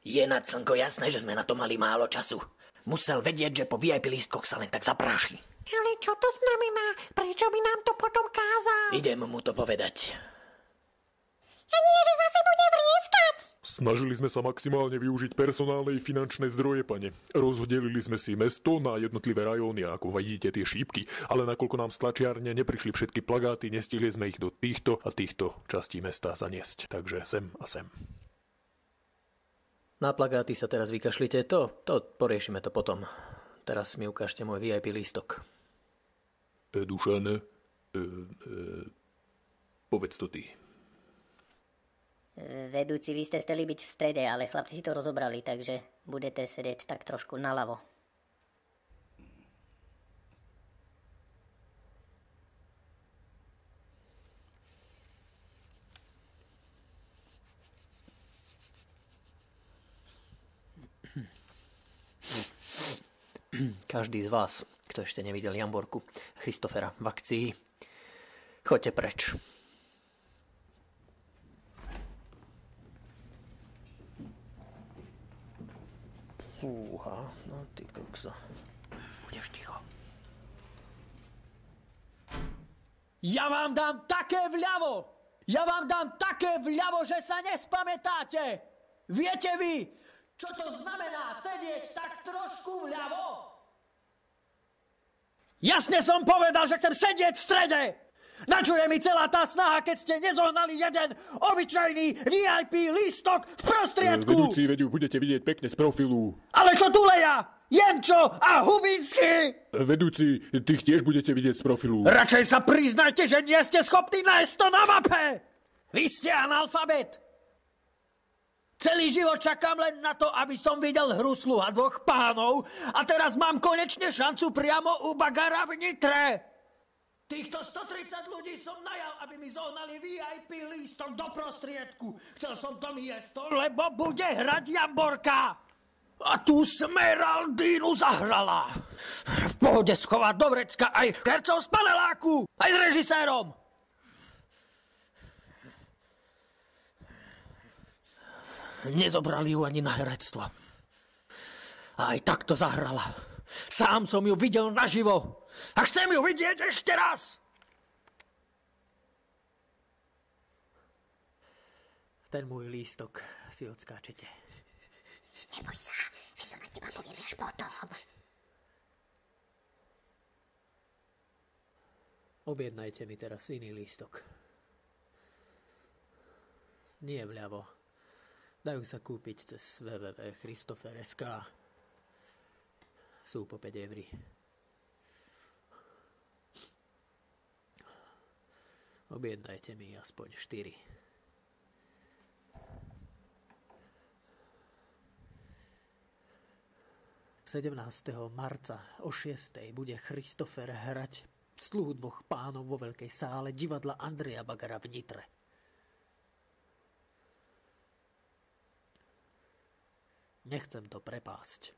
Je nad slnko jasné, že sme na to mali málo času. Musel vedieť, že po VIP lístkoch sa len tak zapráši. Ale čo to znamená? Prečo by nám to potom kázal? Idem mu to povedať. A nie, že zase bude vrieskať. Snažili sme sa maximálne využiť personálne i finančné zdroje, pane. Rozdelili sme si mesto na jednotlivé rajóny, ako vidíte tie šípky, ale nakoľko nám z tlačiarne neprišli všetky plagáty, nestihli sme ich do týchto a týchto častí mesta zaniesť. Takže sem a sem. Na plagáty sa teraz vykašlite, to poriešime to potom. Teraz mi ukážte môj VIP lístok. Dušan, povedz to ty. Vedúci, vy ste chceli byť v strede, ale chlapci si to rozobrali, takže budete sedieť tak trošku naľavo. Každý z vás, kto ešte nevidel Jamborku Christophera v akcii, choďte preč. Fúha, no ty kokso. Budeš ticho. Ja vám dám také vľavo! Ja vám dám také vľavo, že sa nespamätáte! Viete vy, čo to znamená sedieť tak trošku vľavo? Jasne som povedal, že chcem sedieť v strede! Načuje mi celá tá snaha, keď ste nezohnali jeden obyčajný VIP lístok v prostriedku! Vedúci, budete vidieť pekne z profilu. Ale čo Tuleja? Jenčo a Hubinsky? Vedúci, tých tiež budete vidieť z profilu. Radšej sa priznajte, že nie ste schopní nájsť to na mape! Vy ste analfabet! Celý život čakám len na to, aby som videl hru Sluha dvoch pánov a teraz mám konečne šancu priamo u Bagara v Nitre. Týchto 130 ľudí som najal, aby mi zohnali VIP lístok do prostriedku. Chcel som to miesto, lebo bude hrať Jamborka. A tu Smeraldínu zahrala. V pohode schovať do vrecka aj hercov z paneláku, aj s režisérom. Nezobrali ju ani na herectvo. A aj takto zahrala. Sám som ju videl naživo. A chcem ju vidieť ešte raz. Ten môj lístok si odskáčete. Neboj sa, my to na teba povieme až potom. Objednajte mi teraz iný lístok. Nie vľavo. Dajú sa kúpiť cez www.christopher.sk. Sú po 5 €. Objednajte mi aspoň 4. ...17. marca o 6:00 bude Christopher hrať Sluhu dvoch pánov vo veľkej sále divadla Andreja Bagara v Nitre. Nechcem to prepásť.